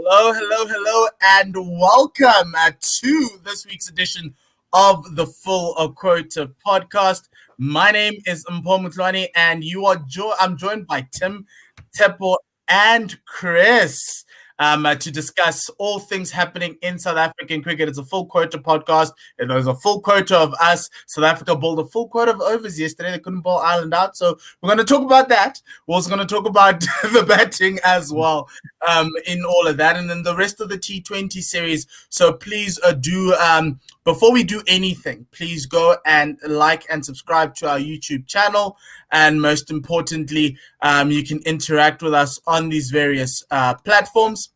Hello, and welcome to this week's edition of the Full Quota Podcast. My name is Mpho Mutlani, and I'm joined by Tim, Tepo, and Chris to discuss all things happening in South African cricket. It's a Full Quota podcast. There's a full quota of us. South Africa bowled a full quota of overs yesterday. They couldn't bowl Ireland out, so we're going to talk about that. We're also going to talk about the batting as well in all of that, and then the rest of the T20 series. So please before we do anything, please go and like and subscribe to our YouTube channel. And most importantly, you can interact with us on these various platforms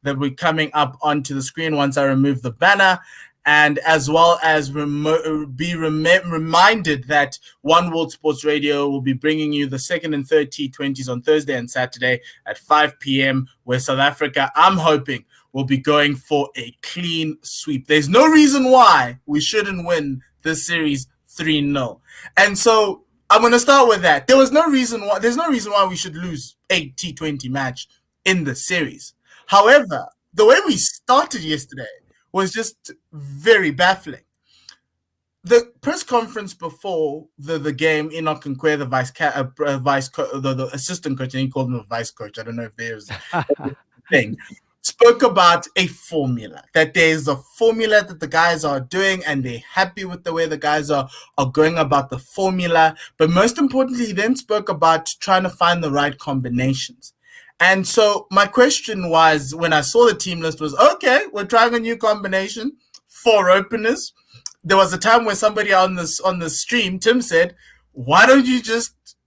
that we're coming up onto the screen once I remove the banner. And as well as be reminded that One World Sports Radio will be bringing you the second and third T20s on Thursday and Saturday at 5 p.m. where South Africa, I'm hoping, will be going for a clean sweep. There's no reason why we shouldn't win this series 3-0. And so I'm going to start with that. There's no reason why we should lose a T20 match in the series. However, the way we started yesterday was just very baffling. The press conference before the game, Enoch Nkwe, the assistant coach, and he called him a vice coach. I don't know if there's a thing. Spoke about a formula, that there's a formula that the guys are doing and they're happy with the way the guys are going about the formula. But most importantly, he then spoke about trying to find the right combinations. And so my question was, when I saw the team list, was, okay, we're trying a new combination, 4 openers. There was a time where somebody on the stream, Tim, said, why don't you just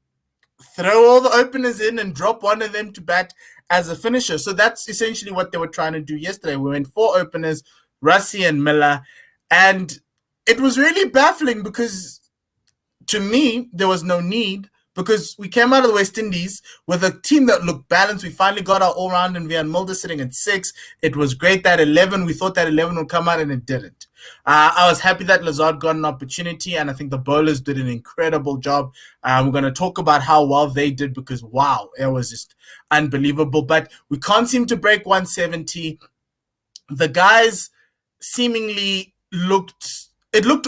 throw all the openers in and drop one of them to bat as a finisher? So that's essentially what they were trying to do yesterday. We went 4 openers, Rassie and Miller, and it was really baffling because to me, there was no need, because we came out of the West Indies with a team that looked balanced. We finally got our all-round and Van Mulder sitting at 6. It was great that 11. We thought that 11 would come out, and it didn't. I was happy that Lazard got an opportunity, and I think the bowlers did an incredible job. We're going to talk about how well they did because, wow, it was just unbelievable. But we can't seem to break 170. The guys seemingly looked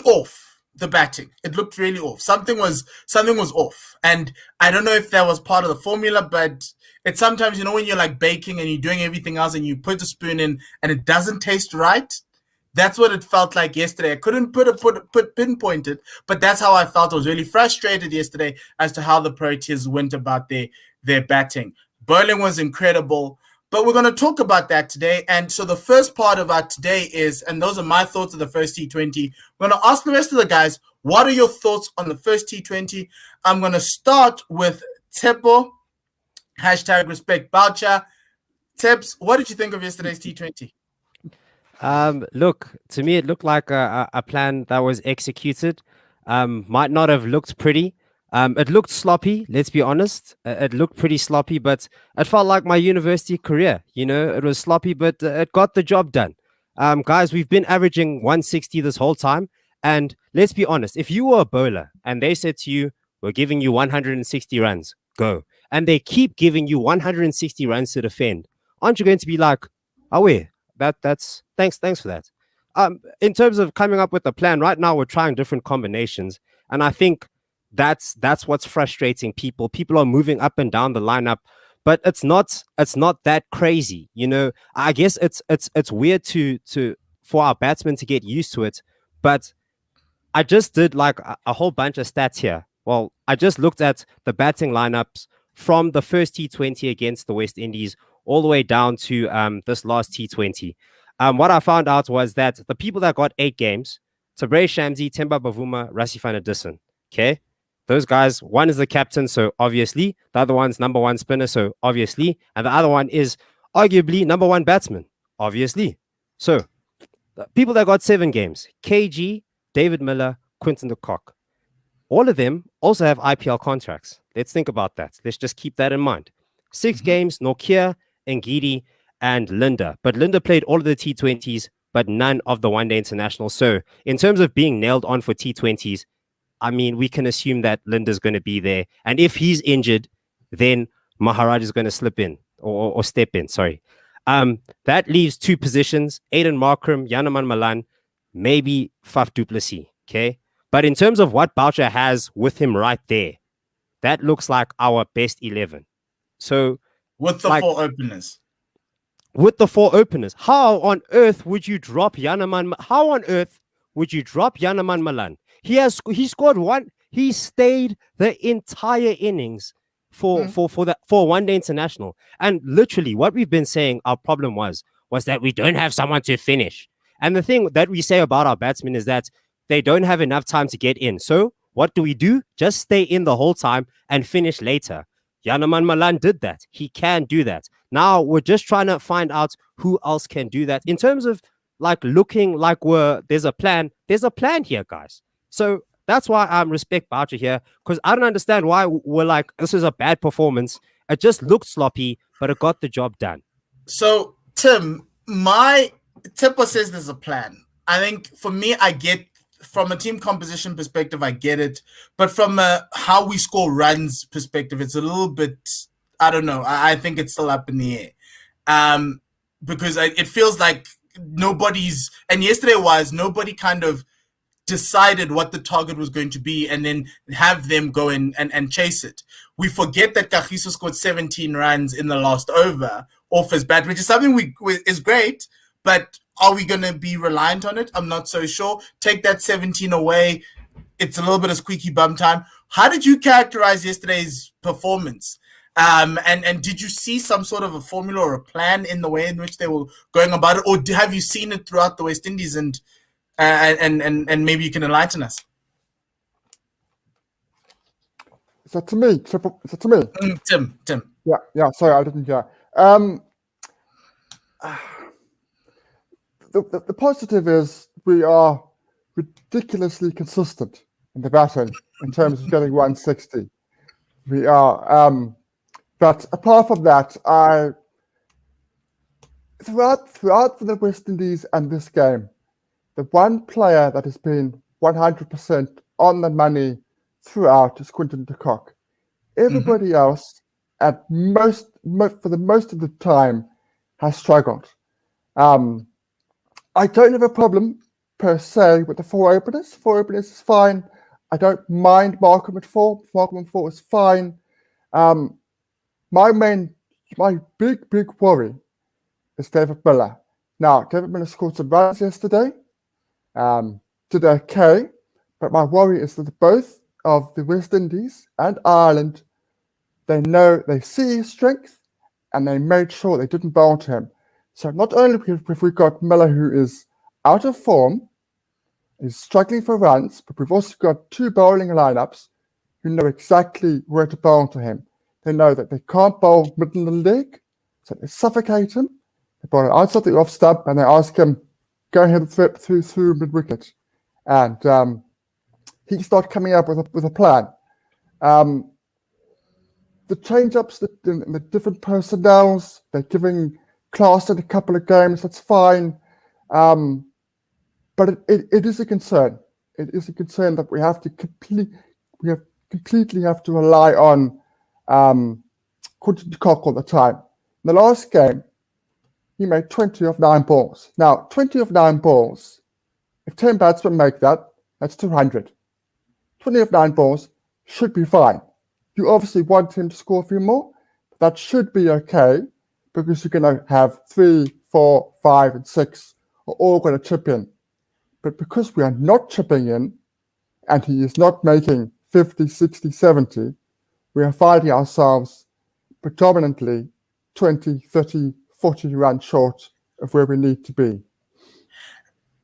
off. The batting, it looked really off. Something was off, and I don't know if that was part of the formula, but it's sometimes, when you're like baking and you're doing everything else and you put the spoon in and it doesn't taste right. That's what it felt like yesterday. I couldn't pinpoint it, but that's how I felt. I was really frustrated yesterday as to how the Proteas went about their batting. Bowling was incredible. But we're going to talk about that today. And so the first part of our today is, and those are my thoughts of the first T20. We're going to ask the rest of the guys, what are your thoughts on the first T20? I'm going to start with Tepo, #respect Boucher. Teps, what did you think of yesterday's T20? Look, to me, it looked like a plan that was executed. Might not have looked pretty. It looked sloppy, let's be honest. It looked pretty sloppy, but it felt like my university career. It was sloppy, but it got the job done. Guys, we've been averaging 160 this whole time. And let's be honest, if you were a bowler and they said to you, we're giving you 160 runs, go. And they keep giving you 160 runs to defend, aren't you going to be like, oh, yeah, that's thanks for that. In terms of coming up with a plan, right now we're trying different combinations. And I think that's what's frustrating people. People are moving up and down the lineup, but it's not that crazy. I guess it's weird for our batsmen to get used to it. But I just did like a whole bunch of stats here. Well, I just looked at the batting lineups from the first T20 against the West Indies all the way down to this last T20. What I found out was that the people that got 8 games, Tabré Shamsi, Temba Bavuma, Rassie van der Dussen. Okay. Those guys, one is the captain, so obviously. The other one's number 1 spinner, so obviously. And the other one is arguably number 1 batsman, obviously. So, the people that got 7 games, KG, David Miller, Quinton de Kock. All of them also have IPL contracts. Let's think about that. Let's just keep that in mind. 6 games, Nokia, Ngidi, and Linda. But Linda played all of the T20s, but none of the one-day internationals. So, in terms of being nailed on for T20s, I mean, we can assume that Linda's going to be there. And if he's injured, then Maharaj is going to slip in or step in. Sorry. That leaves two positions: Aiden Markram, Yanaman Malan, maybe Faf du Plessis. Okay, but in terms of what Boucher has with him right there, that looks like our best 11. So, with the like, four openers. with the four openers, how on earth would you drop Yanaman? How on earth would you drop Yanaman Malan? He scored one. He stayed the entire innings for one day international. And literally, what we've been saying, our problem was that we don't have someone to finish. And the thing that we say about our batsmen is that they don't have enough time to get in. So what do? Just stay in the whole time and finish later. Yanaman Malan did that. He can do that. Now we're just trying to find out who else can do that in terms of like looking like there's a plan. There's a plan here, guys. So that's why I respect Boucher here, because I don't understand why we're like, this is a bad performance. It just looked sloppy, but it got the job done. So, Tim, my Tipper says there's a plan. I think for me, I get from a team composition perspective, I get it. But from a how we score runs perspective, it's a little bit, I don't know. I think it's still up in the air. Because it feels like nobody's, and yesterday was, nobody kind of decided what the target was going to be and then have them go in and chase it. We forget that Kagiso scored 17 runs in the last over off his bat, which is something is great, but are we going to be reliant on it? I'm not so sure. Take that 17 away, it's a little bit of squeaky bum time. How did you characterize yesterday's performance? And did you see some sort of a formula or a plan in the way in which they were going about it, or have you seen it throughout the West Indies and maybe you can enlighten us? Is that to me? Is that to me? Tim. Yeah. Sorry, I didn't hear. The positive is we are ridiculously consistent in the batting in terms of getting 160. We are, but apart from that, throughout the West Indies and this game, the one player that has been 100% on the money throughout is Quinton de Kock. Everybody else, for the most of the time, has struggled. I don't have a problem per se with the four openers. Four openers is fine. I don't mind Markham at four. Markham at four is fine. My big worry is David Miller. Now, David Miller scored some runs yesterday. Did okay, but my worry is that both of the West Indies and Ireland, they see his strength, and they made sure they didn't bowl to him. So not only have we got Miller, who is out of form, is struggling for runs, but we've also got two bowling lineups who know exactly where to bowl to him. They know that they can't bowl middle of the leg, so they suffocate him. They bowl outside the off stump, and they ask him, go ahead and through mid-wicket. And he's not coming up with a plan. The change-ups, the different personnels, they're giving Klaasen a couple of games, that's fine. But it is a concern. It is a concern that we have to completely have to rely on Quinton de Kock all the time. In the last game, he made 20 of 9 balls. Now, 20 of 9 balls, if 10 batsmen make that, that's 200. 20 of 9 balls should be fine. You obviously want him to score a few more, but that should be okay, because you're going to have 3, 4, 5, and 6 are all going to chip in. But because we are not chipping in, and he is not making 50, 60, 70, we are finding ourselves predominantly 20, 30, 40 runs short of where we need to be.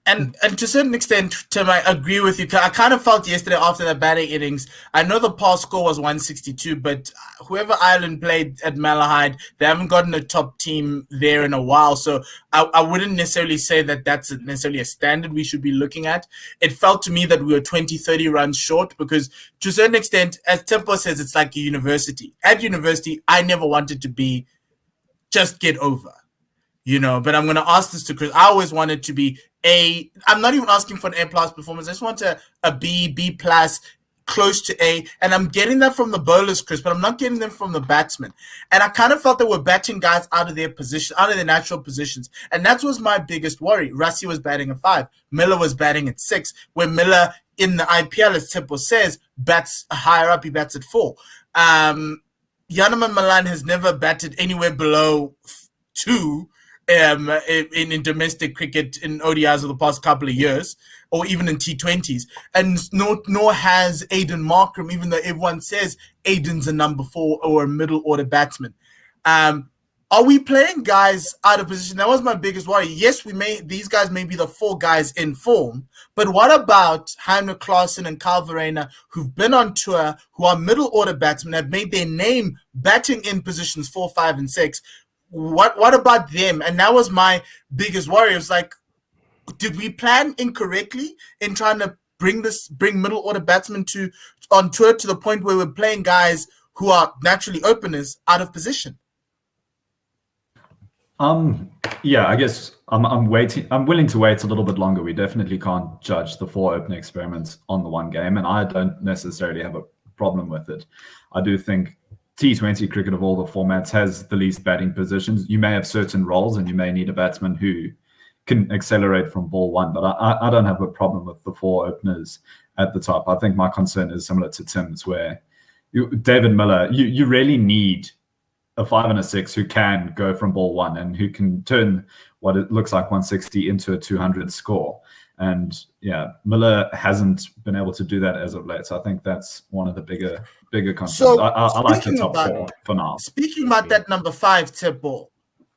And to a certain extent, Tim, I agree with you. I kind of felt yesterday after that batting innings, I know the past score was 162, but whoever Ireland played at Malahide, they haven't gotten a top team there in a while. So I wouldn't necessarily say that that's necessarily a standard we should be looking at. It felt to me that we were 20, 30 runs short because to a certain extent, as Tempo says, it's like a university. At university, I never wanted to be just get over. But I'm going to ask this to Chris. I always wanted to be I'm not even asking for an A+ performance. I just want a B plus, close to A, and I'm getting that from the bowlers, Chris, but I'm not getting them from the batsmen. And I kind of felt that we're batting guys out of their position, out of their natural positions. And that was my biggest worry. Rassie was batting at 5. Miller was batting at 6, where Miller in the IPL, as Tsepo says, bats higher up. He bats at 4. Yanaman Malan has never batted anywhere below 2 in domestic cricket in ODIs of the past couple of years, or even in T20s. And nor has Aiden Markram, even though everyone says Aiden's a number 4 or a middle order batsman. Are we playing guys out of position? That was my biggest worry. Yes, these guys may be the 4 guys in form, but what about Heinrich, Klaasen, and Calvarena, who've been on tour, who are middle order batsmen, have made their name batting in positions 4, 5, and 6? What about them? And that was my biggest worry. It was like, did we plan incorrectly in trying to bring middle order batsmen on tour to the point where we're playing guys who are naturally openers out of position? Yeah, I guess I'm waiting. I'm willing to wait a little bit longer. We definitely can't judge the 4 opening experiments on the one game, and I don't necessarily have a problem with it. I do think T20 cricket of all the formats has the least batting positions. You may have certain roles, and you may need a batsman who can accelerate from ball 1, but I don't have a problem with the 4 openers at the top. I think my concern is similar to Tim's, where David Miller, you really need a 5 and a 6 who can go from ball 1 and who can turn what it looks like 160 into a 200 score. And yeah, Miller hasn't been able to do that as of late. So I think that's one of the bigger concerns. So I like the top 4 for now. Speaking about that number 5, Tsepo,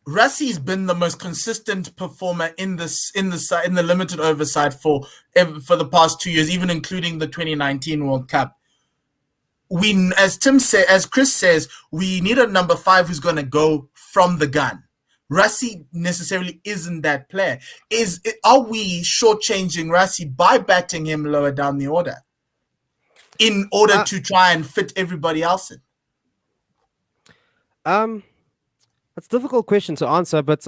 Rassie's been the most consistent performer in the limited oversight for the past 2 years, even including the 2019 World Cup. As Chris says, we need a number 5 who's going to go from the gun. Rassie necessarily isn't that player. Are we shortchanging Rassie by batting him lower down the order in order to try and fit everybody else in? It's a difficult question to answer, but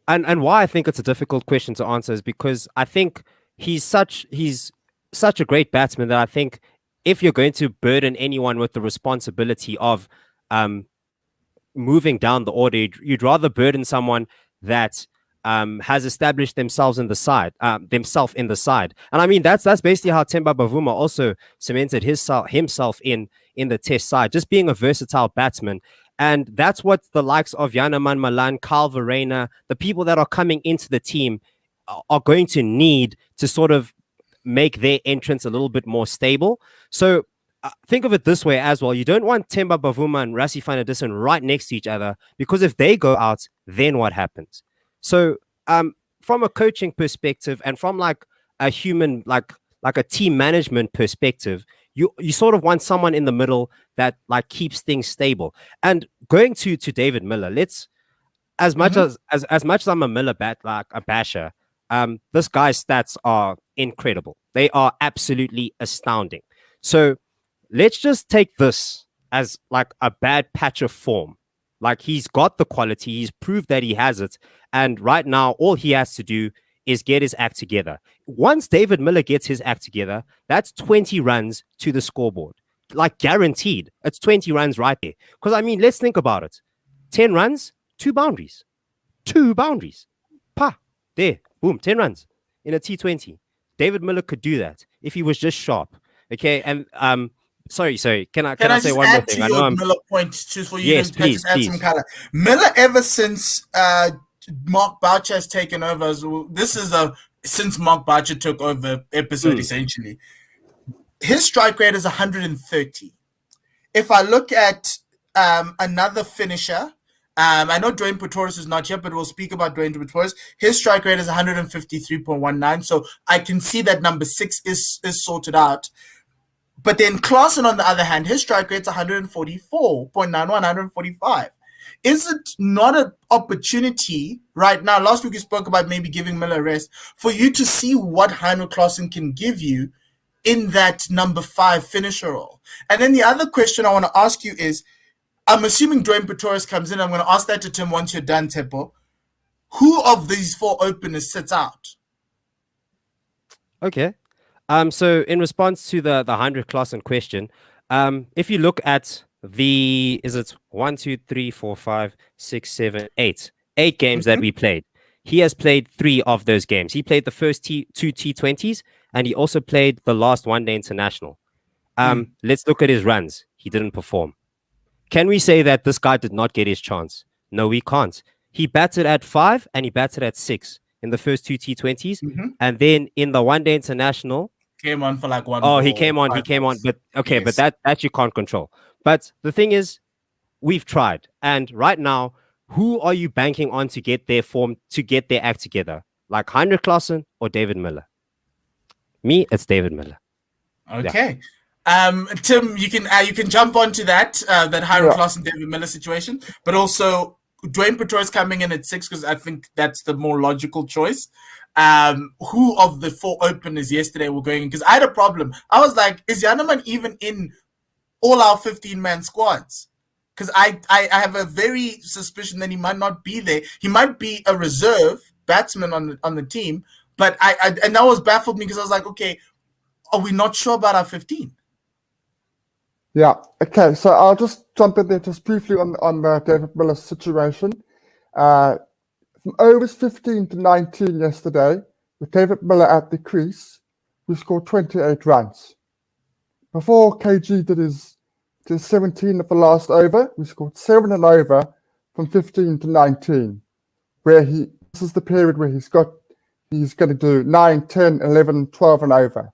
and why I think it's a difficult question to answer is because I think he's such a great batsman that I think if you're going to burden anyone with the responsibility of moving down the order, you'd rather burden someone that has established themselves in the side. And I mean that's basically how Temba Bavuma also cemented himself in the Test side, just being a versatile batsman. And that's what the likes of Yanaman Malan, Calvarena, the people that are coming into the team are going to need to sort of make their entrance a little bit more stable. So think of it this way as well. You don't want Temba Bavuma and Rassie van der Dussen right next to each other, because if they go out, then what happens? So from a coaching perspective and from like a human, like a team management perspective, you sort of want someone in the middle that like keeps things stable. And going to David Miller, as much as I'm a Miller basher, this guy's stats are incredible. They are absolutely astounding. So let's just take this as like a bad patch of form. Like he's got the quality, he's proved that he has it, and right now all he has to do is get his act together. Once David Miller gets his act together, that's 20 runs to the scoreboard. Like guaranteed. It's 20 runs right there. Because I mean, let's think about it. 10 runs, 2 boundaries. 2 boundaries. Pa, there, boom, 10 runs in a T20. David Miller could do that if he was just sharp. Okay, and sorry. Can I say one more thing? I know Miller point just for you. Yes, please. Some color. Miller, ever since Mark Boucher has taken over, since Mark Boucher took over episode essentially, his strike rate is 130. If I look at another finisher, I know Dwayne Pretorius is not here, but we'll speak about Dwayne Pretorius. His strike rate is 153.19, so I can see that number 6 is sorted out. But then Klaasen, on the other hand, his strike rate's 144.91, 145. Is it not an opportunity right now? Last week we spoke about maybe giving Miller a rest for you to see what Heinrich Klaasen can give you in that number 5 finisher role. And then the other question I want to ask you is, I'm assuming Dwayne Pretorius comes in. I'm going to ask that to Tim once you're done, Tsepo. Who of these 4 openers sits out? Okay. So in response to the Heinrich Klaasen question, if you look at is it 1, 2, 3, 4, 5, 6, 7, 8 games that we played, he has played 3 of those games. He played the first 2 T20s, and he also played the last one-day international. Let's look at his runs. He didn't perform. Can we say that this guy did not get his chance? No, we can't. He batted at 5 and he batted at 6 in the first 2 T20s, and then in the one-day international, came on for like one. Oh, he came on. But okay, Yes. but that you can't control. But the thing is, we've tried, and right now, who are you banking on to get their form, to get their act together? Like Heinrich Klaasen or David Miller? Me, it's David Miller. Okay. Tim, you can jump onto that Heinrich Klaasen, David Miller situation, but also Dwayne Pretorius coming in at 6 because I think that's the more logical choice. Who of the 4 openers yesterday were going in? Because I had a problem. I was like, is Janneman even in all our 15-man squads? Because I have a very suspicion that he might not be there. He might be a reserve batsman on the team, but and that was baffled me because I was like, okay, are we not sure about our 15? Yeah. Okay. So I'll just jump in there just briefly on the David Miller situation. From overs 15 to 19 yesterday, with David Miller at the crease, we scored 28 runs. Before KG did his 17 of the last over, we scored 7 and over from 15 to 19, this is the period where he's going to do 9, 10, 11, 12 and over.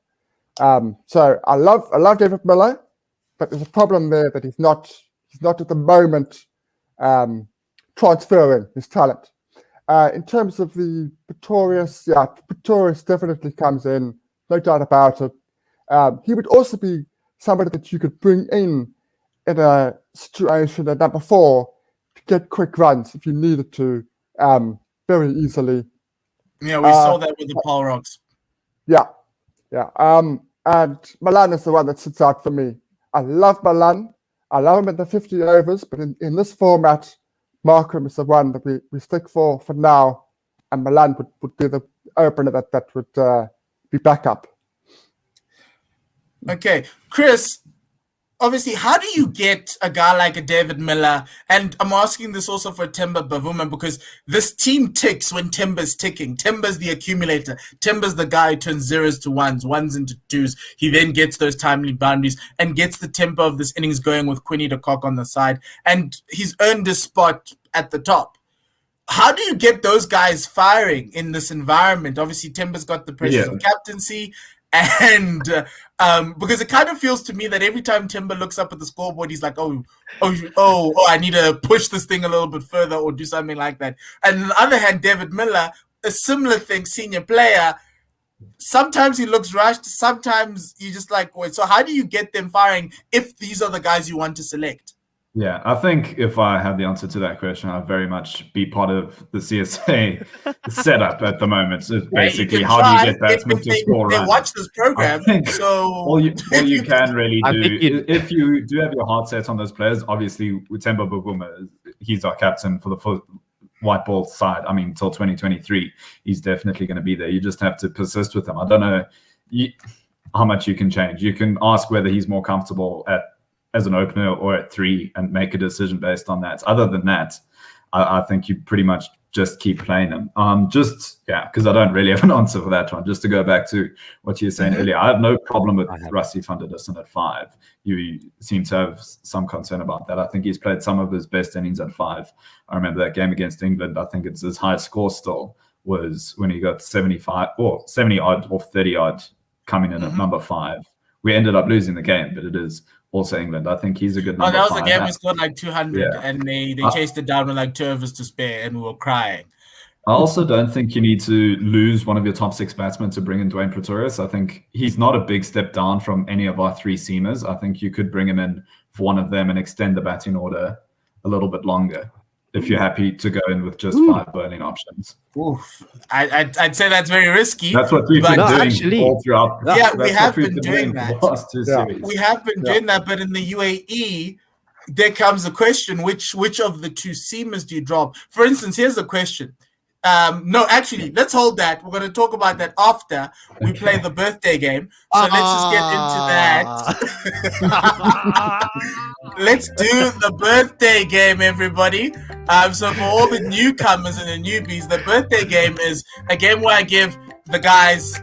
So I love David Miller, but there's a problem there that he's not at the moment transferring his talent. In terms of the Pretorius, Pretorius definitely comes in, no doubt about it. He would also be somebody that you could bring in a situation at number 4 to get quick runs if you needed to, very easily. Yeah, we saw that with the Paul Rocks. Yeah. And Milan is the one that sits out for me. I love Milan. I love him at the 50 overs, but in this format, Markham is the one that we stick for now, and Milan would be the opener that would be backup. Okay, Chris, obviously, how do you get a guy like a David Miller? And I'm asking this also for Timber Bavuma because this team ticks when Timber's ticking. Timber's the accumulator. Timber's the guy who turns zeros to ones into twos. He then gets those timely boundaries and gets the tempo of this innings going with Quinny de Kock on the side. And he's earned a spot at the top. How do you get those guys firing in this environment? Obviously, Timber's got the pressures of captaincy. And because it kind of feels to me that every time Timber looks up at the scoreboard, he's like, oh, I need to push this thing a little bit further or do something like that. And on the other hand, David Miller, a similar thing, senior player, sometimes he looks rushed, sometimes you just like, wait, so how do you get them firing if these are the guys you want to select? Yeah, I think if I had the answer to that question, I'd very much be part of the CSA setup at the moment. So basically, how do you get batsmen to score runs? They watch this program, so all you can really do, if you do have your heart set on those players, obviously, with Temba Bavuma, he's our captain for the full white ball side. I mean, until 2023, he's definitely going to be there. You just have to persist with him. I don't know how much you can change. You can ask whether he's more comfortable as an opener or at 3 and make a decision based on that. Other than that, I think you pretty much just keep playing them. Because I don't really have an answer for that one. Just to go back to what you were saying earlier, I have no problem with Rassie van der Dussen at 5. You seem to have some concern about that. I think he's played some of his best innings at 5. I remember that game against England. I think it's his highest score still was when he got 75 or 70 odd or 30 odd coming in at number 5. We ended up losing the game, but it is also England. I think he's a good number 5. That was a game we scored like 200 and they chased it down with like 2 overs to spare and we were crying. I also don't think you need to lose one of your top 6 batsmen to bring in Dwayne Pretorius. I think he's not a big step down from any of our 3 seamers. I think you could bring him in for one of them and extend the batting order a little bit longer if you're happy to go in with just 5 bowling options. Oof. I'd say that's very risky. That's what we've been doing all throughout. Yeah, we have been doing that. The last 2 series. We have been doing that, but in the UAE, there comes a question, which of the 2 seamers do you drop? For instance, here's a question. No, actually, let's hold that. We're going to talk about that after we play the birthday game. So let's just get into that. Let's do the birthday game, everybody. So for all the newcomers and the newbies, the birthday game is a game where I give the guys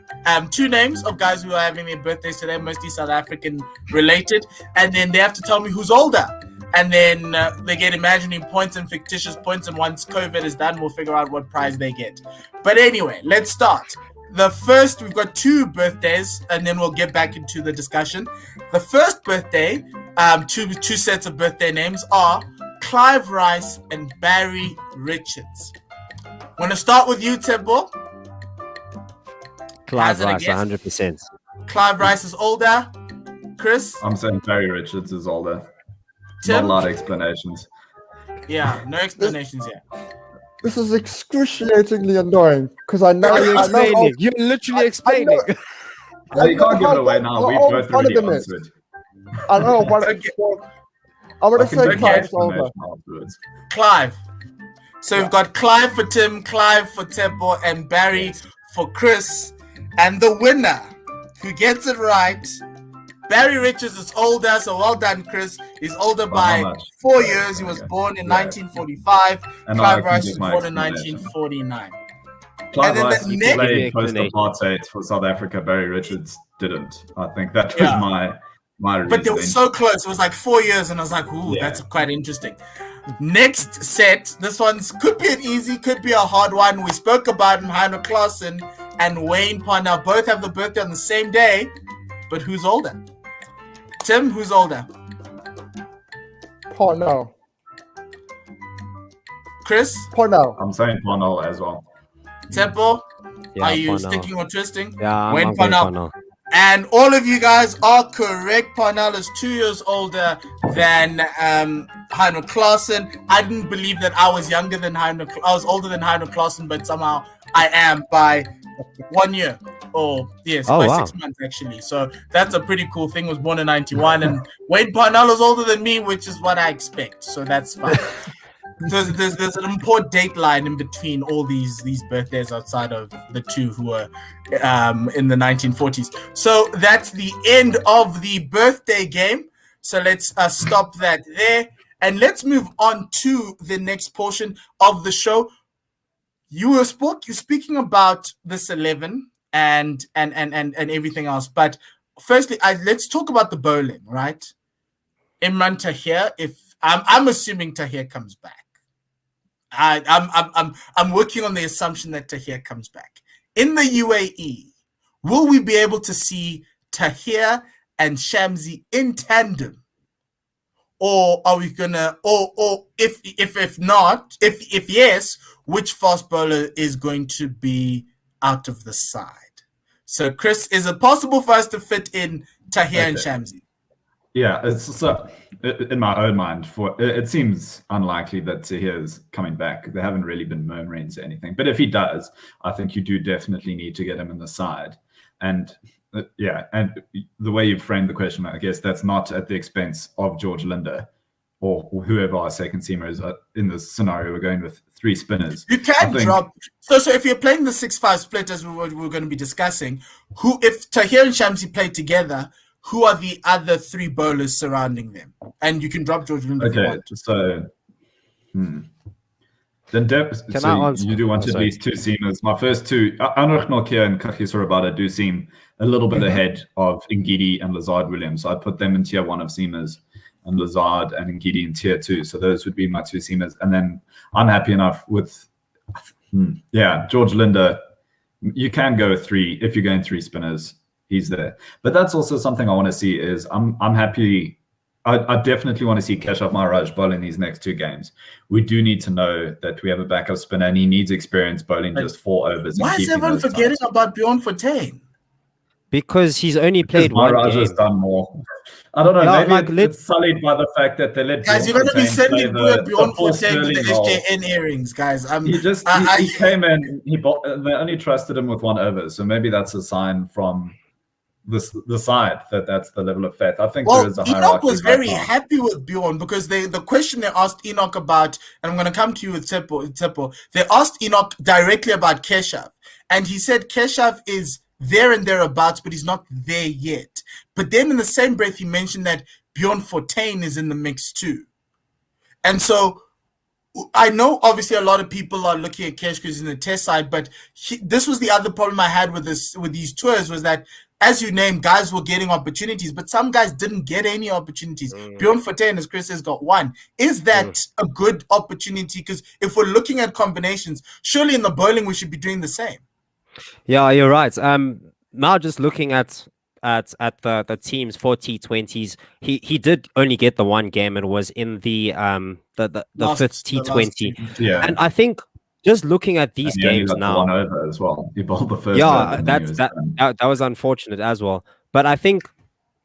two names of guys who are having their birthdays today, mostly South African related, and then they have to tell me who's older. And then they get imaginary points and fictitious points, and once COVID is done, we'll figure out what prize they get. But anyway, let's start. The first, we've got two birthdays, and then we'll get back into the discussion. The first birthday, two sets of birthday names are Clive Rice and Barry Richards. I'm going to start with you, Temple. Clive Rice, 100%. Clive Rice is older. Chris? I'm saying Barry Richards is older. Tim? Not a lot of explanations. Yeah, no explanations yet. This is excruciatingly annoying because I know. You're literally explaining. No, you can't give it away now. We've both already answered. I know, but I'm going to say Clive's older. Afterwards. Clive. So we've got Clive for Tim, Clive for Tempo, and Barry for Chris. And the winner who gets it right, Barry Richards is older, so well done, Chris. He's older by 4 years. He was born in 1945. And Clive Rice was born in 1949. Clive Rice played post-apartheid for South Africa. Barry Richards didn't. I think that was my reasoning. But they were so close. It was like 4 years, and I was like, ooh, that's quite interesting. Next set. This one's could be an easy, could be a hard one. We spoke about Heinrich Klaasen and Wayne Parnell both have the birthday on the same day, but who's older? Tim, who's older? Parnell. Chris? Parnell. I'm saying Parnell as well. Tempo? Yeah, are you Parnell. sticking or twisting? Yeah, Wayne I'm Parnell. And all of you guys are correct. Parnell is 2 years older than Heinrich Klaasen. I didn't believe that I was younger than Heinrich. I was older than Heinrich Klaasen, but somehow I am by 1 year. By 6 months actually. So that's a pretty cool thing. Was born in 91, and Wayne Parnell is older than me, which is what I expect. So that's fine. There's an important date line in between all these birthdays outside of the two who were in the 1940s. So that's the end of the birthday game. So let's stop that there, and let's move on to the next portion of the show. You were speaking about this 11 and everything else, but firstly, let's talk about the bowling, right? Imran Tahir. If I'm assuming Tahir comes back. I'm working on the assumption that Tahir comes back. In the UAE, will we be able to see Tahir and Shamsi in tandem? Or are we gonna or if not, if yes, which fast bowler is going to be out of the side? So Chris, is it possible for us to fit in Tahir and Shamsi? Yeah, it's so in my own mind, it seems unlikely that Tahir is coming back. There haven't really been murmurings or anything. But if he does, I think you do definitely need to get him in the side. And and the way you framed the question, I guess that's not at the expense of George Linder or whoever our second seamer is. In this scenario, we're going with three spinners. You can drop. So if you're playing the 6-5 split, as we're going to be discussing, if Tahir and Shamsi play together, who are the other three bowlers surrounding them? And you can drop George Linder. Okay, so then you do want at least two seamers. My first two, Heinrich Nokia and Kagiso Rabada, do seem a little bit ahead of Ngidi and Lazard Williams. So I'd put them in tier 1 of seamers, and Lazard and Ngidi in tier 2. So those would be my two seamers. And then I'm happy enough with, George Linder. You can go 3 if you're going 3 spinners. He's there. But that's also something I want to see is I'm happy. I definitely want to see Keshav Maharaj bowling these next 2 games. We do need to know that we have a backup spinner and he needs experience bowling just 4 overs. Why is everyone forgetting about Bjorn Fortuyn? Because he's only played one Maharaj game. has done more. I don't know. Maybe it's sullied by the fact that they let guys. You're going to be sending Bjorn Fortuyn to the SJN earrings, guys. He came in. They only trusted him with 1 over, so maybe that's a sign from the side that's the level of faith. I think Well, there is a Enoch hierarchy was right very now. happy with Bjorn because the question they asked Enoch about, and I'm going to come to you with Tsepo, they asked Enoch directly about Keshav, and he said Keshav is there and thereabouts, but he's not there yet. But then in the same breath, he mentioned that Bjorn Fortuin is in the mix too. And so I know obviously a lot of people are looking at Kesh because he's in the test side, but this was the other problem I had with these tours was that, as you named, guys were getting opportunities, but some guys didn't get any opportunities. Bjorn Fortuin, as Chris has got one. Is that a good opportunity? Because if we're looking at combinations, surely in the bowling we should be doing the same. Yeah, you're right. Now just looking at the teams for T20s, he did only get the one game and was in the fifth T20. Yeah, and I think just looking at these games now, one over as well. He bowled the first. Yeah, that was unfortunate as well. But I think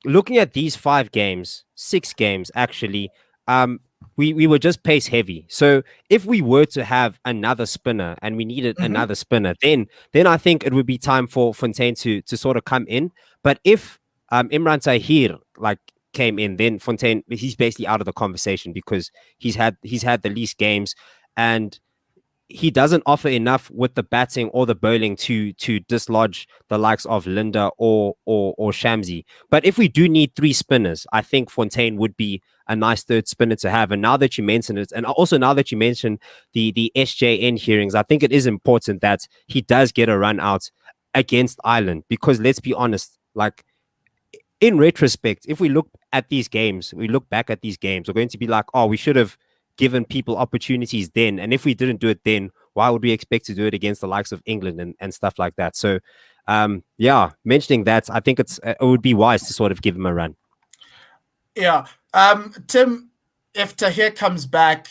looking at these 6 games actually, we were just pace heavy. So if we were to have another spinner and we needed another spinner, then I think it would be time for Fontaine to sort of come in. But if Imran Tahir came in, then Fontaine, he's basically out of the conversation because he's had the least games and he doesn't offer enough with the batting or the bowling to dislodge the likes of Linda or Shamsi. But if we do need 3 spinners, I think Fontaine would be a nice third spinner to have. And now that you mention it, and also now that you mentioned the SJN hearings, I think it is important that he does get a run out against Ireland, because let's be honest, in retrospect, if we look back at these games, we're going to be like, oh, we should have given people opportunities then, and if we didn't do it then, why would we expect to do it against the likes of England and stuff like that? So mentioning that, I think it would be wise to sort of give him a run. Tim, if Tahir comes back,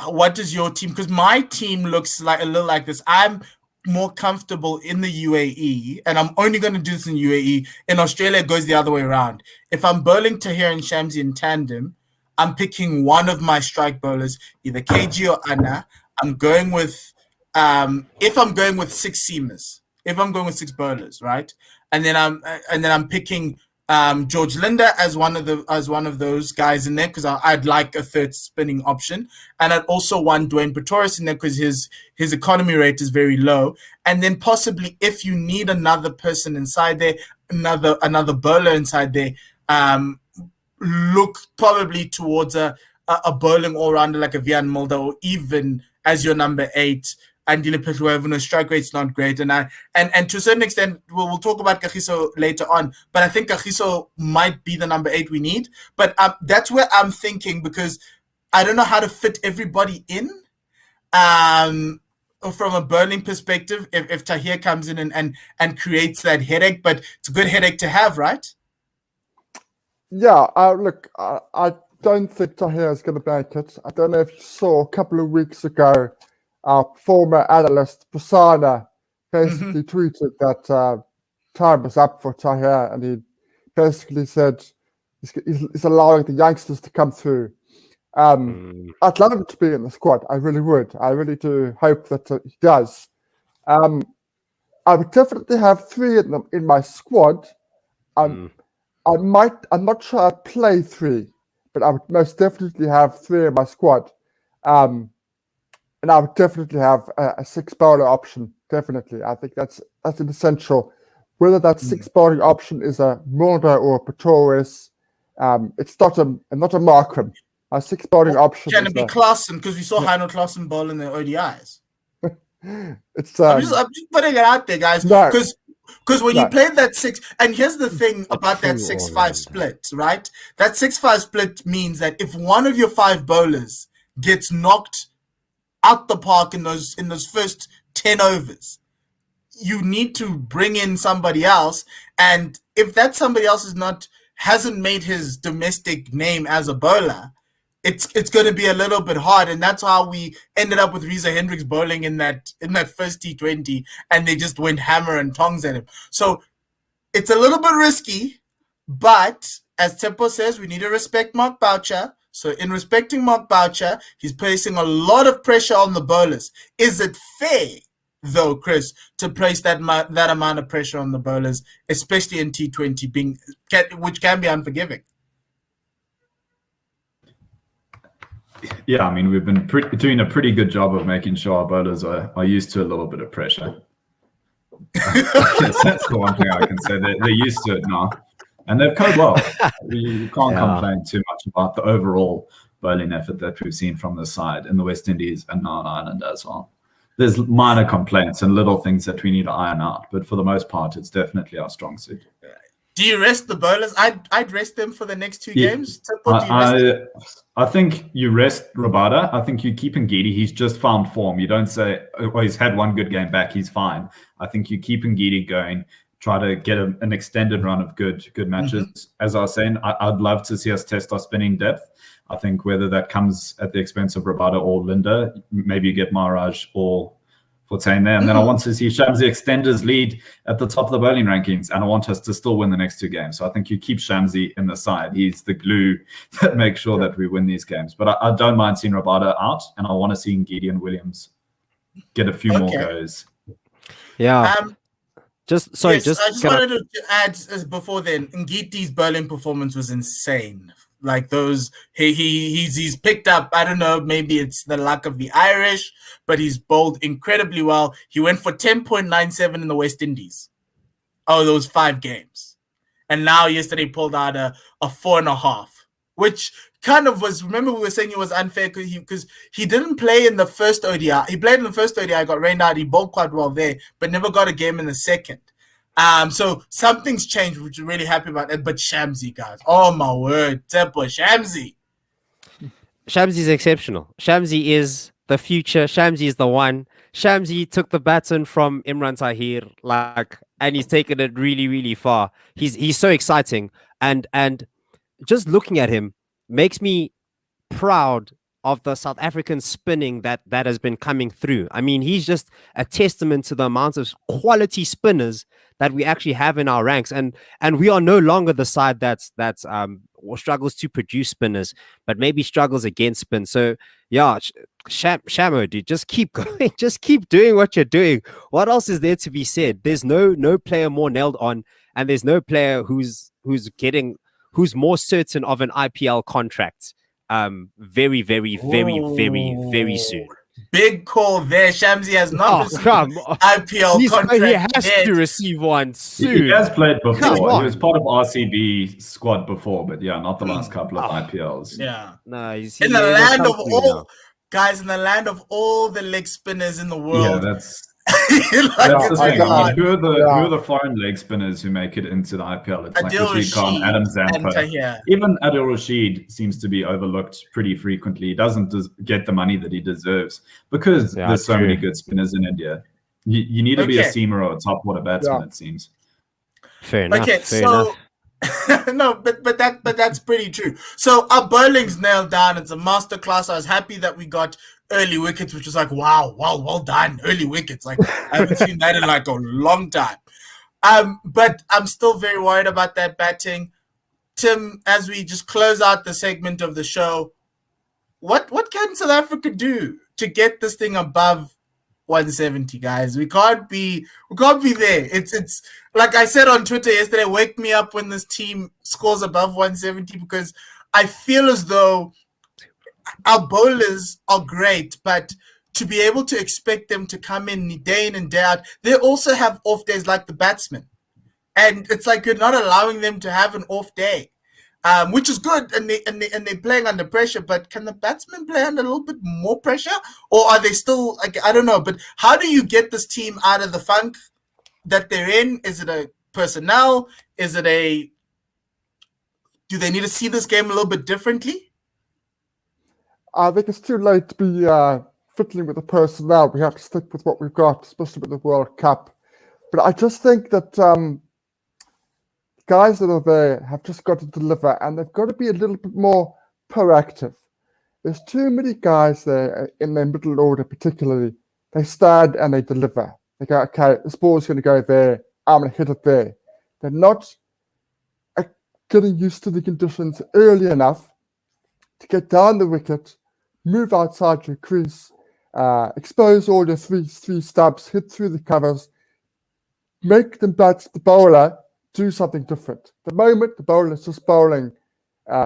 what does your team, because my team looks like a little like this. I'm more comfortable in the UAE, and I'm only going to do this in UAE. In Australia, it goes the other way around. If I'm bowling Tahir and Shamsi in tandem, I'm picking one of my strike bowlers, either KG or Anna. I'm going with, if I'm going with 6 seamers, if I'm going with 6 bowlers, right? And then I'm picking George Linda as one of those guys in there because I'd like a third spinning option, and I'd also want Dwayne Pretorius in there because his economy rate is very low. And then possibly if you need another person inside there, another bowler inside there, look probably towards a bowling all-rounder like a Vian Mulder, or even as your number 8, Andile Petluevano. Strike rate's not great, and to a certain extent, we'll talk about Kagiso later on, but I think Kagiso might be the number 8 we need. But that's where I'm thinking, because I don't know how to fit everybody in from a bowling perspective if Tahir comes in and creates that headache, but it's a good headache to have, right? Yeah, look, I don't think Tahir is going to make it. I don't know if you saw a couple of weeks ago, our former analyst, Prasanna, basically tweeted that time was up for Tahir, and he basically said he's allowing the youngsters to come through. I'd love him to be in the squad. I really would. I really do hope that he does. I would definitely have 3 in my squad. I'm not sure I'd play 3, but I would most definitely have 3 in my squad. And I would definitely have a 6 bowler option. Definitely. I think that's an essential. Whether that 6 bowling option is a Mulder or a Pretorius, it's not a Markham. A 6 bowling option. Can it be Klaasen? Because we saw Heinrich Klaasen bowl in the ODIs. It's I'm just putting it out there, guys. Because when you played that 6, and here's the thing about that 6-5 split, right? That 6-5 split means that if one of your 5 bowlers gets knocked out the park in those first 10 overs, you need to bring in somebody else. And if that somebody else hasn't made his domestic name as a bowler, it's going to be a little bit hard. And that's how we ended up with Reza Hendricks bowling in that first T20, and they just went hammer and tongs at him. So it's a little bit risky, but as Tempo says, we need to respect Mark Boucher. So in respecting Mark Boucher, he's placing a lot of pressure on the bowlers. Is it fair though, Chris, to place that amount of pressure on the bowlers, especially in T20, which can be unforgiving. Yeah, I mean, we've been doing a pretty good job of making sure our bowlers are used to a little bit of pressure. Yes, that's the one thing I can say. They're used to it now, and they've coped well. You can't complain too much about the overall bowling effort that we've seen from the side in the West Indies and now in Ireland as well. There's minor complaints and little things that we need to iron out, but for the most part, it's definitely our strong suit. Do you rest the bowlers? I'd rest them for the next 2 games. I think you rest Rabada. I think you keep Ngidi. He's just found form. You don't say, oh, he's had one good game back, he's fine. I think you keep Ngidi going, try to get an extended run of good matches. Mm-hmm. As I was saying, I'd love to see us test our spinning depth. I think whether that comes at the expense of Rabada or Linda, maybe you get Maharaj or Fortain there. And then I want to see Shamsi extend his lead at the top of the bowling rankings, and I want us to still win the next 2 games. So I think you keep Shamsi in the side. He's the glue that makes sure that we win these games. But I don't mind seeing Rabada out, and I want to see Ngidi and Williams get a few more goes. Yeah. I just wanted to add before then, Ngiti's bowling performance was insane. Like those, he's picked up, I don't know, maybe it's the luck of the Irish, but he's bowled incredibly well. He went for 10.97 in the West Indies. Oh, those 5 games. And now yesterday pulled out a 4.5, which kind of was, remember we were saying it was unfair because he didn't play in the first ODI. He played in the first ODI, got rained out, he bowled quite well there, but never got a game in the second. So something's changed, which we're really happy about it. But Shamsi, guys, oh my word, Tepo Shamsi. Shamsi's exceptional. Shamsi is the future. Shamsi is the one. Shamsi took the baton from Imran Tahir, and he's taken it really, really far. He's so exciting, and just looking at him makes me proud of the South African spinning that has been coming through. I mean, he's just a testament to the amount of quality spinners that we actually have in our ranks, and we are no longer the side that's struggles to produce spinners, but maybe struggles against spin. So yeah, Shamo, dude, just keep going, just keep doing what you're doing. What else is there to be said? There's no player more nailed on, and there's no player who's more certain of an IPL contract. Very, very, very, very, very soon. Big call there. Shamsi has not received IPL contract. He has to receive one soon. He has played before. He was part of RCB squad before, but yeah, not the last couple of IPLs. Yeah. No, in the land of all guys, in the land of all the leg spinners in the world. Yeah, that's the thing. I mean, who are the foreign leg spinners who make it into the IPL? It's like Rashid Khan, Adam Zampa. Even Adil Rashid seems to be overlooked pretty frequently. He doesn't get the money that he deserves because there's so many good spinners in India. You need to be a seamer or a top order batsman, it seems. Fair enough. Okay, so no, but that's pretty true. So our bowling's nailed down. It's a masterclass. I was happy that we got early wickets, which was like, wow, well done, early wickets. Like I haven't seen that in like a long time. But I'm still very worried about that batting. Tim, as we just close out the segment of the show, what can South Africa do to get this thing above 170, guys? We can't be there. It's like I said on Twitter yesterday, wake me up when this team scores above 170, because I feel as though our bowlers are great, but to be able to expect them to come in and day out, they also have off days like the batsmen. And it's like you're not allowing them to have an off day, which is good, and they're playing under pressure. But can the batsmen play under a little bit more pressure, or are they still like, I don't know? But how do you get this team out of the funk that they're in? Is it a personnel? Do they need to see this game a little bit differently? I think it's too late to be fiddling with the personnel. We have to stick with what we've got, especially with the World Cup. But I just think that guys that are there have just got to deliver, and they've got to be a little bit more proactive. There's too many guys there in their middle order, particularly. They stand and they deliver. They go, okay, this ball's going to go there. I'm going to hit it there. They're not getting used to the conditions early enough to get down the wicket, move outside your crease, expose all the three stumps, hit through the covers, make the bowler do something different. The moment the bowler is just bowling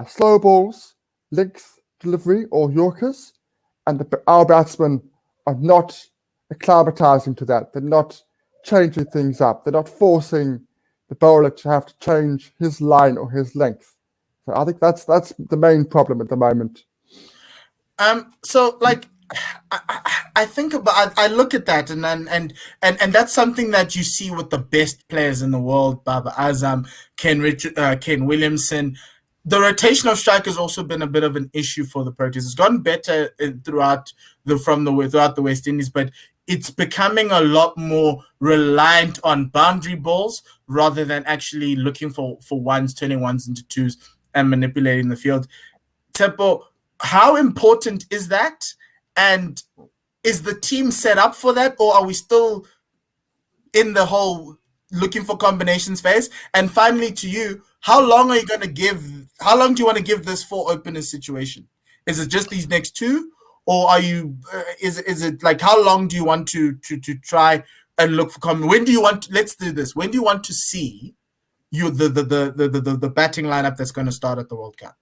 slow balls, length delivery, or Yorkers, and our batsmen are not acclimatizing to that. They're not changing things up. They're not forcing the bowler to have to change his line or his length. So I think that's the main problem at the moment. So like I think about, I look at that, and that's something that you see with the best players in the world, Baba Azam, Ken Williamson. The rotation of strikers has also been a bit of an issue for the Proteas. It's gotten better throughout the West Indies, but it's becoming a lot more reliant on boundary balls rather than actually looking for ones, turning ones into twos and manipulating the field. Tempo, how important is that? And is the team set up for that, or are we still in the whole looking for combinations phase? And finally, to you, how long do you want to give this 4 openers situation? Is it just these next 2, or are you? Is it like, how long do you want to try and look for when do you want? Let's do this. When do you want to see the batting lineup that's going to start at the World Cup?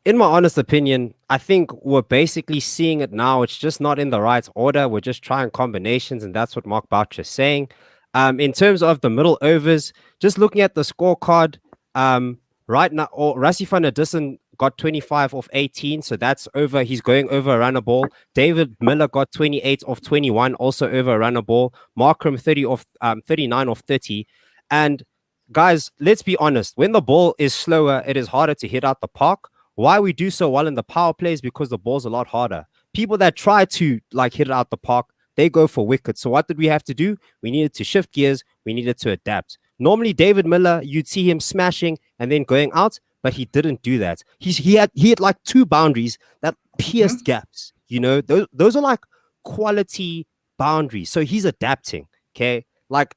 In my honest opinion, I think we're basically seeing it now. It's just not in the right order. We're just trying combinations, and that's what Mark Boucher is saying. In terms of the middle overs, just looking at the scorecard, right now, Rassie van der Dussen got 25 off 18, so that's over. He's going over a runner ball. David Miller got 28 off 21, also over a runner ball. Markram 39 off 30. And guys, let's be honest. When the ball is slower, it is harder to hit out the park. Why we do so well in the power plays, because the ball's a lot harder. People that try to hit it out the park, they go for wickets. So what did we have to do? We needed to shift gears. We needed to adapt. Normally, David Miller, you'd see him smashing and then going out, but he didn't do that. He had like 2 boundaries that pierced gaps. You know, those are like quality boundaries. So he's adapting. Okay, like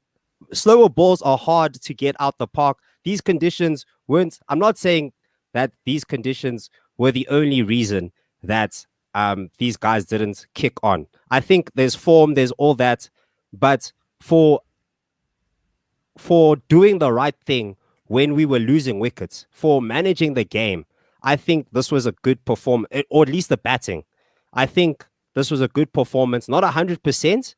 slower balls are hard to get out the park. These conditions weren't. I'm not saying that these conditions were the only reason that these guys didn't kick on. I think there's form, there's all that, but for doing the right thing when we were losing wickets, for managing the game, I think this was a good performance, or at least the batting. I think this was a good performance, not 100%,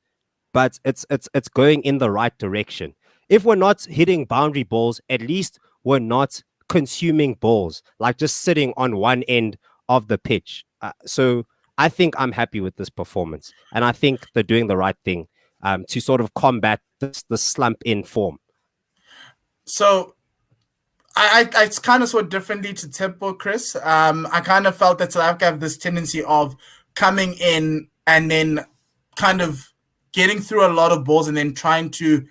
but it's going in the right direction. If we're not hitting boundary balls, at least we're not consuming balls, like just sitting on one end of the pitch. So I think I'm happy with this performance, and I think they're doing the right thing to sort of combat the slump in form. So I kind of saw it differently to Tempo, Chris. I kind of felt that South Africa have this tendency of coming in and then kind of getting through a lot of balls and then trying to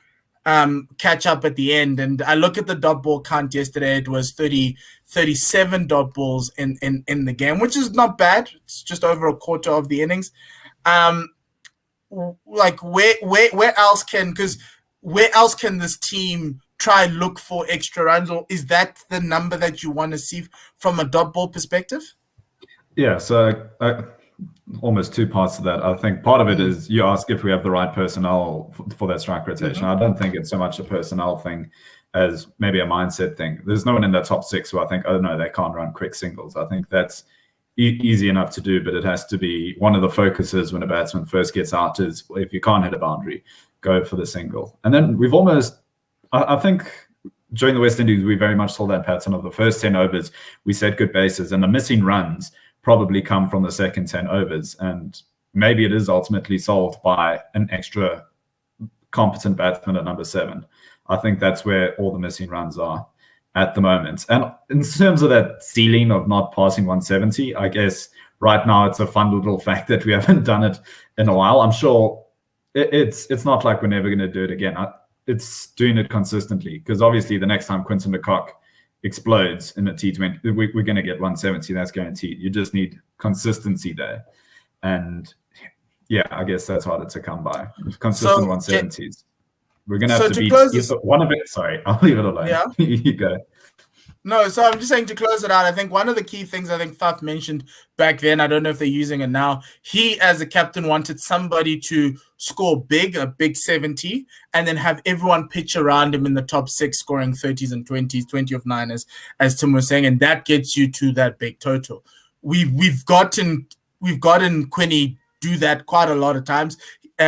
catch up at the end. And I look at the dot ball count yesterday. It was 37 dot balls in the game, which is not bad. It's just over a quarter of the innings. Like where else can this team try and look for extra runs, or is that the number that you want to see from a dot ball perspective? Yeah, so almost 2 parts to that. I think part of it is you ask if we have the right personnel for that strike rotation. I don't think it's so much a personnel thing as maybe a mindset thing. There's no one in that top 6 who I think, oh no, they can't run quick singles. I think that's easy enough to do, but it has to be one of the focuses when a batsman first gets out is, if you can't hit a boundary, go for the single. And then we've almost, I think during the West Indies, we very much saw that pattern of the first 10 overs, we set good bases, and the missing runs probably come from the second 10 overs. And maybe it is ultimately solved by an extra competent batsman at number 7. I think that's where all the missing runs are at the moment. And in terms of that ceiling of not passing 170, I guess right now it's a fun little fact that we haven't done it in a while. I'm sure it's not like we're never going to do it again. It's doing it consistently, because obviously the next time Quinton de Kock explodes in a T20, we're going to get 170. That's guaranteed. You just need consistency there. And yeah, I guess that's harder to come by. Consistent 170s. We're going to have to beat one of it. Sorry, I'll leave it alone. Yeah. You go. No, so I'm just saying to close it out. I think one of the key things I think Faf mentioned back then, I don't know if they're using it now. He, as a captain, wanted somebody to score big, a big 70, and then have everyone pitch around him in the top 6, scoring 30s and 20s, 20 of 9, as Tim was saying, and that gets you to that big total. We've gotten Quinny do that quite a lot of times.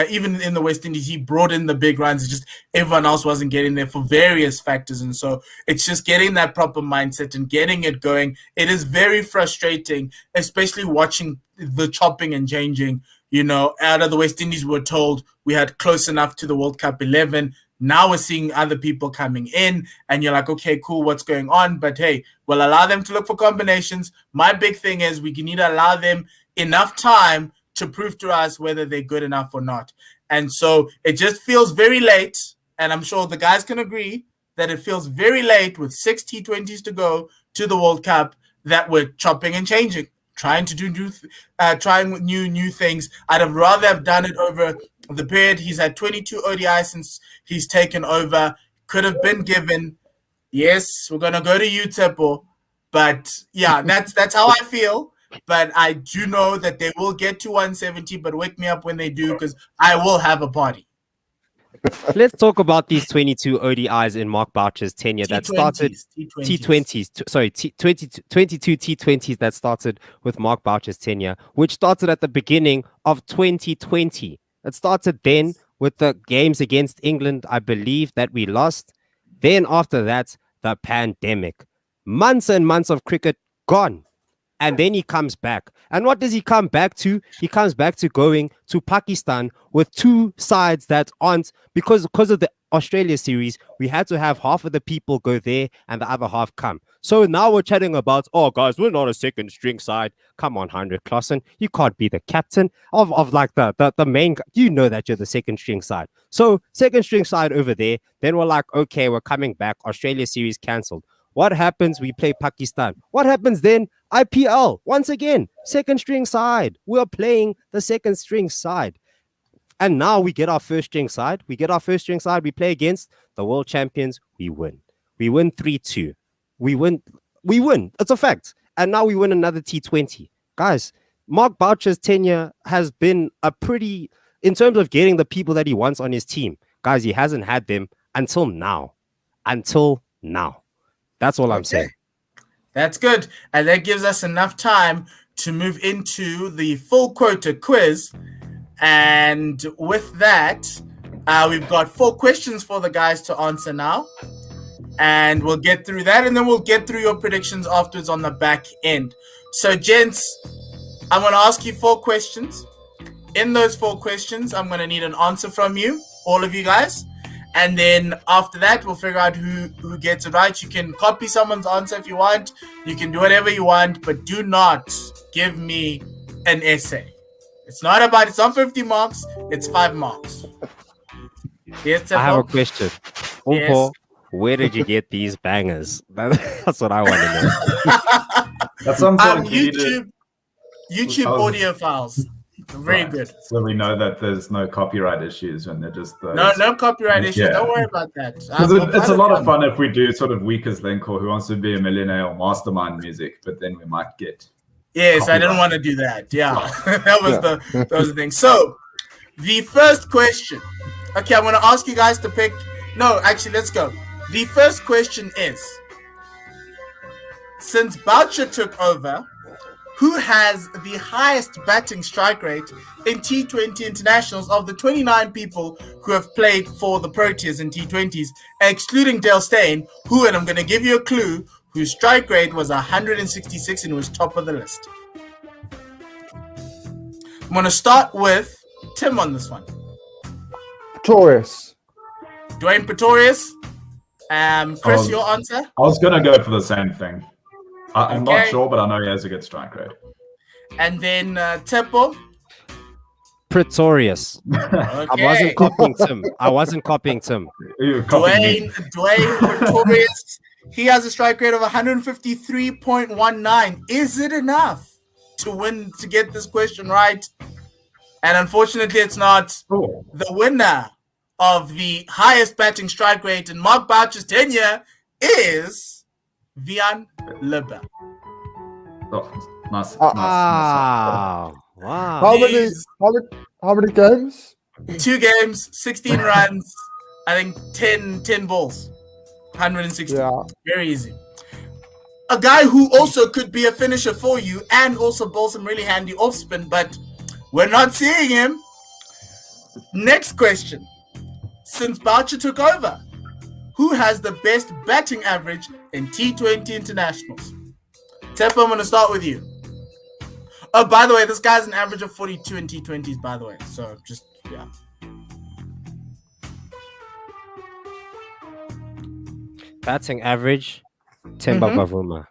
Even in the West Indies, he brought in the big runs. It's just everyone else wasn't getting there for various factors. And so it's just getting that proper mindset and getting it going. It is very frustrating, especially watching the chopping and changing. Out of the West Indies, we were told we had close enough to the World Cup 11. Now we're seeing other people coming in, and you're like, okay, cool, what's going on? But hey, we'll allow them to look for combinations. My big thing is we need to allow them enough time to prove to us whether they're good enough or not. And so it just feels very late, and I'm sure the guys can agree that it feels very late with 6 T20s to go to the World Cup that we're chopping and changing, trying to do new things. I'd have rather have done it over the period. He's had 22 ODI since he's taken over. Could have been given. Yes, we're going to go to you, Tepo. But yeah, that's how I feel. But I do know that they will get to 170, but wake me up when they do, because I will have a party. Let's talk about these 22 ODIs in Mark Boucher's tenure that started T20s. Sorry, 22 T20s that started with Mark Boucher's tenure, which started at the beginning of 2020. It started then with the games against England, I believe, that we lost. Then after that, the pandemic. Months and months of cricket gone. And then he comes back. And what does he come back to? He comes back to going to Pakistan with 2 sides that aren't, because of the Australia series, we had to have half of the people go there and the other half come. So now we're chatting about, oh, guys, we're not a second string side. Come on, Heinrich, Klaasen. You can't be the captain of like the main. You know that you're the second string side. So second string side over there. Then we're like, okay, we're coming back. Australia series cancelled. What happens? We play Pakistan. What happens then? IPL. Once again, second string side. We're playing the second string side. And now we get our first string side. We play against the world champions. We win. We win 3-2. We win. It's a fact. And now we win another T20. Guys, Mark Boucher's tenure has been in terms of getting the people that he wants on his team. Guys, he hasn't had them until now. That's all I'm saying. That's good. And that gives us enough time to move into the full quota quiz. And with that, we've got 4 questions for the guys to answer now. And we'll get through that, and then we'll get through your predictions afterwards on the back end. So, gents, I'm going to ask you 4 questions. In those 4 questions, I'm going to need an answer from you, all of you guys. And then after that, we'll figure out who gets it right. You can copy someone's answer if you want. You can do whatever you want, but do not give me an essay. It's not 50 marks. It's 5 marks. Yes, I have a question. Yes. Where did you get these bangers? That's what I want to know. That's something YouTube audio files. Very good. So we know that there's no copyright issues when they're just those. No copyright issues. Don't worry about that. It's a lot of fun if we do sort of Weakest Link or Who Wants to Be a Millionaire or Mastermind music, but then we might get. Yes, copyright. I didn't want to do that. Yeah, that was the thing. So, the first question. Okay, I'm going to ask you guys to pick. No, actually, let's go. The first question is: since Boucher took over, who has the highest batting strike rate in T20 internationals of the 29 people who have played for the Proteas in T20s, excluding Dale Steyn, who, and I'm going to give you a clue, whose strike rate was 166 and was top of the list. I'm going to start with Tim on this one. Pretorius. Dwayne Pretorius. Chris, your answer? I was going to go for the same thing. I'm Okay. not sure, but I know he has a good strike rate. And then Tepo. Pretorius. Okay. I wasn't copying Tim. You copied me. Dwayne Pretorius. He has a strike rate of 153.19. Is it enough to get this question right? And unfortunately, it's not. Oh. The winner of the highest batting strike rate in Mark Boucher's tenure is Vian Libba. Oh, nice. Wow. Wow. How many? He's- How many games? 2 games, 16 runs, I think 10 balls, 160. Yeah. Very easy. A guy who also could be a finisher for you and also bowl some really handy off spin, but we're not seeing him. Next question. Since Boucher took over, who has the best batting average in T20 internationals? Teppo, I'm going to start with you. Oh, by the way, this guy's an average of 42 in T20s, by the way. So just, yeah. Batting average, Temba Bavuma.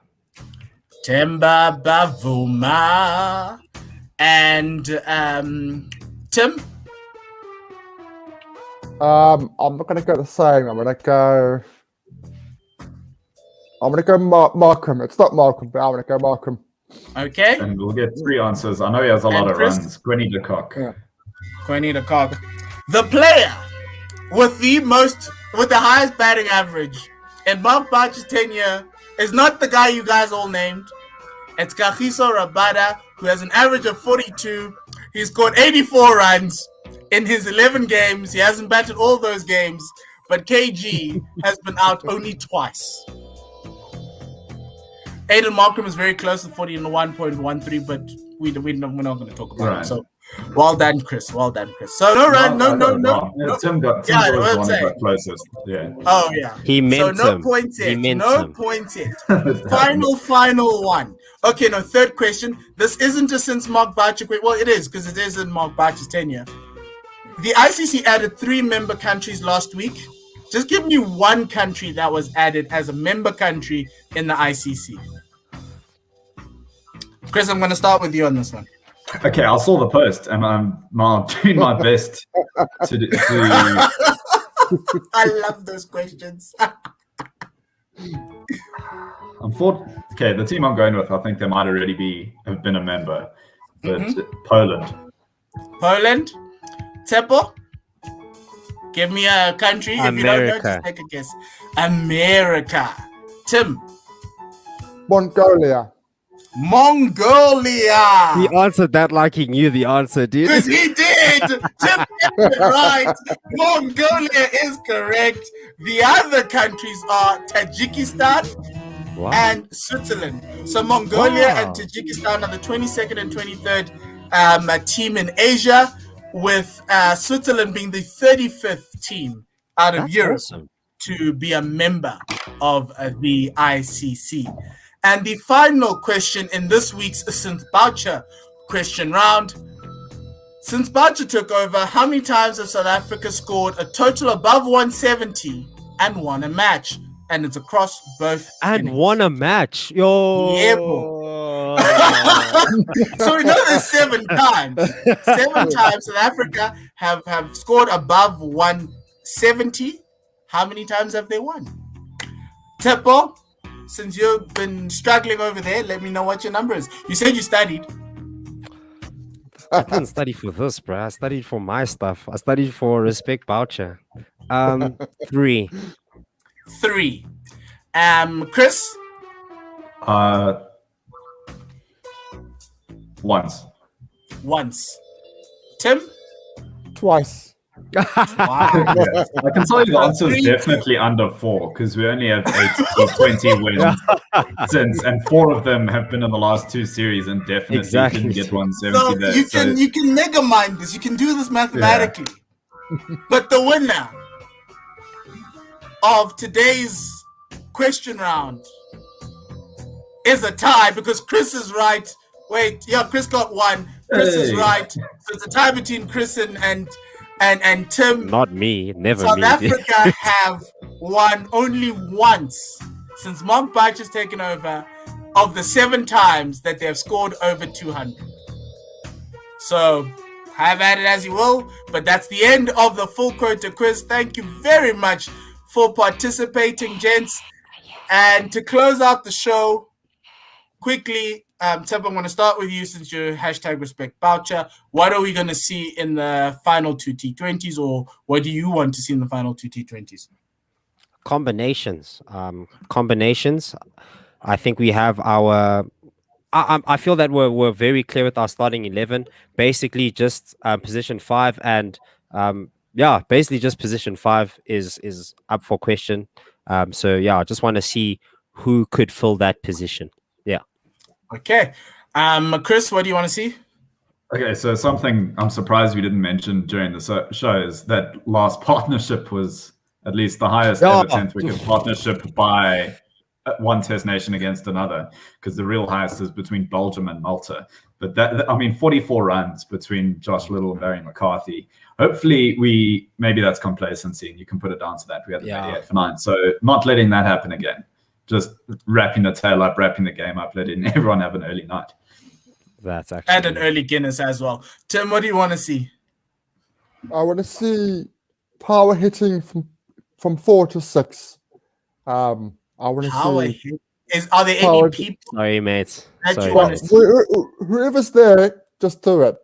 Temba Bavuma. And Tim? I'm not gonna go the same. I'm gonna go Markham. It's not Markham, but I'm gonna go Markham. Okay. And we'll get 3 answers. I know he has a lot And of Chris? runs. Quinny de Kock. Yeah. Quinny de Kock. The player with the highest batting average in Mark Boucher's tenure is not the guy you guys all named. It's Kagiso Rabada, who has an average of 42. He scored 84 runs in his 11 games. He hasn't batted all those games, but KG has been out only twice. Aiden Markham is very close to 40 in the 1.13, but we're not going to talk about it. So, well done, Chris. Well done, Chris. So no run, no. Tim got Yeah, Tim was what I'm one of saying. the closest. Yeah. Oh yeah. He meant so no him. points He yet. meant No him. points yet. Final one. Okay, no, third question. This isn't just since Mark Boucher quit. Well, it is because it is in Mark Boucher's tenure. The ICC added 3 member countries last week. Just give me one country that was added as a member country in the ICC. Chris, I'm going to start with you on this one. Okay, I saw the post and I'm now doing my best to I love those questions. Okay, the team I'm going with, I think they might already have been a member, but Poland. Poland. Teppo, give me a country. If you don't know, America. just take a guess. America. Tim. Mongolia. Mongolia. He answered that like he knew the answer, dude. Because he did. Tim got it right. Mongolia is correct. The other countries are Tajikistan Wow. and Switzerland. So Mongolia Wow. and Tajikistan are the 22nd and 23rd team in Asia, with Switzerland being the 35th team out of That's Europe awesome. to be a member of the ICC. And the final question in this week's Since Boucher question round. Since Boucher took over, how many times have South Africa scored a total above 170 and won a match? And it's across both And innings. won a match. Yo. Yeah, So we know there's 7 times. 7 times South Africa have scored above 170. How many times have they won? Teppo, since you've been struggling over there, let me know what your number is. You said you studied. I didn't study for this, bro. I studied for my stuff. I studied for Respect Boucher. 3. 3. Chris? Once. Tim? Twice. Wow. Yeah. I can tell you the answer is 3. definitely under 4 because we only have 8 T20 wins since, and 4 of them have been in the last 2 series, and definitely Exactly. didn't get So 170 there. you can mega mind this. You can do this mathematically. But the winner of today's question round is a tie because Chris is right. Wait, yeah, Chris got 1. Chris is Hey. right. So it's a tie between Chris and Tim. Not me. Never South me. Africa have won only once since Mark Boucher's taken over of the 7 times that they have scored over 200. So have at it as you will, but that's the end of the full quota quiz. Thank you very much for participating, gents. And to close out the show, quickly, Tep, I'm going to start with you since you're #respect Boucher. What are we going to see in the final 2 T20s, or what do you want to see in the final 2 T20s? Combinations. I think we have our. I feel that we're very clear with our starting 11. Basically, just position 5, and basically just position 5 is up for question. So yeah, I just want to see who could fill that position. Yeah. Okay. Chris, what do you want to see? Okay, so something I'm surprised we didn't mention during the show is that last partnership was at least the highest ever 10th wicket partnership by one Test nation against another, because the real highest is between Belgium and Malta. But 44 runs between Josh Little and Barry McCarthy. Hopefully, maybe that's complacency, and you can put it down to that. We had the 88 for 9, so not letting that happen again. Just wrapping the tail up, wrapping the game up, letting everyone have an early night. That's actually and an early Guinness as well. Tim, what do you want to see? I want to see power hitting from 4 to 6. I want to see. Are there any people? Sorry, mates. Whoever's there, just do it.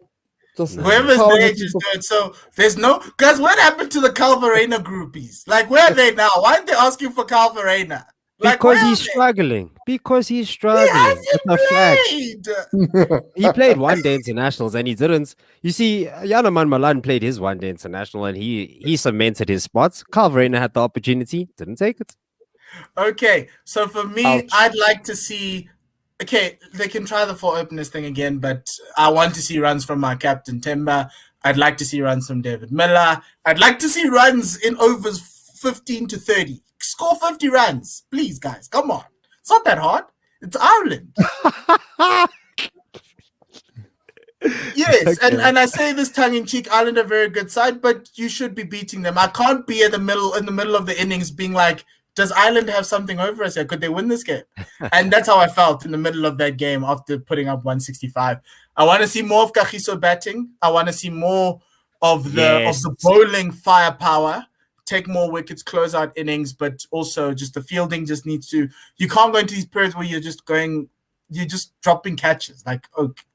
Whoever's there, just do it. So there's no guys. What happened to the Calvarena groupies? Like, where are they now? Why aren't they asking for Calvarena? Like, because he's struggling. Because he's struggling. He He played one-day internationals and he didn't. You see, Yanaman Malan played his one-day international and he cemented his spots. Calvarena had the opportunity, didn't take it. Okay, so for me, I'd like to see. Okay, they can try the 4 openers thing again, but I want to see runs from my captain Temba. I'd like to see runs from David Miller. I'd like to see runs in overs 15 to 30. Score 50 runs, please, guys. Come on. It's not that hard. It's Ireland. Yes, okay. and I say this tongue in cheek. Ireland are a very good side, but you should be beating them. I can't be in the middle of the innings being like, does Ireland have something over us here? Could they win this game? And that's how I felt in the middle of that game after putting up 165. I want to see more of Kagiso batting. I want to see more of the bowling firepower. Take more wickets, close out innings, but also just the fielding just needs to. You can't go into these periods where you're just dropping catches. Like,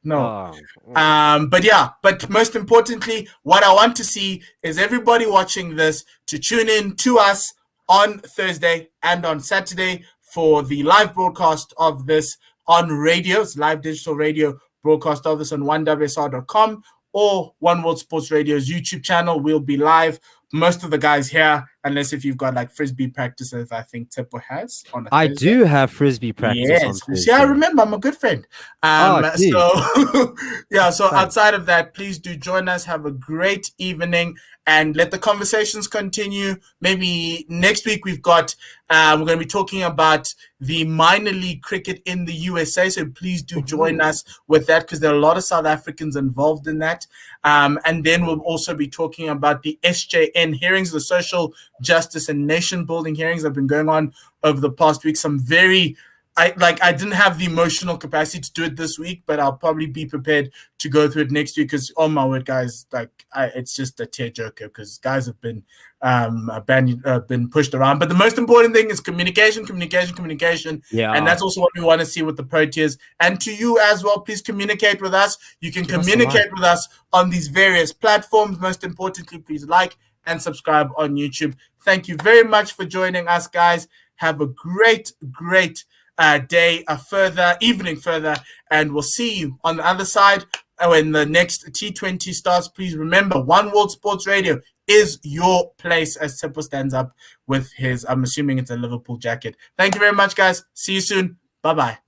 no. But most importantly, what I want to see is everybody watching this to tune in to us on Thursday and on Saturday for the live broadcast of this on radios, live digital radio broadcast of this on 1WSR.com or One World Sports Radio's YouTube channel. We'll be live. Most of the guys here, unless if you've got like frisbee practices, I think Tipo has. I do have frisbee practice. Yes, see, I remember. I'm a good friend. So outside of that, please do join us. Have a great evening and let the conversations continue. Maybe next week we're going to be talking about the minor league cricket in the USA. So please do join us with that because there are a lot of South Africans involved in that. And then we'll also be talking about the SJN hearings, the social justice and nation building hearings that have been going on over the past week. Some very I didn't have the emotional capacity to do it this week, but I'll probably be prepared to go through it next week because, oh my word, guys, it's just a tearjerker because guys have been been pushed around. But the most important thing is communication. Yeah. And that's also what we want to see with the Proteas. And to you as well, please communicate with us. You can communicate with us on these various platforms. Most importantly, please like and subscribe on YouTube. Thank you very much for joining us, guys. Have a great evening further, and we'll see you on the other side when the next T20 starts. Please remember, One World Sports Radio is your place as Seppo stands up with his, I'm assuming it's a Liverpool jacket. Thank you very much, guys. See you soon. Bye-bye.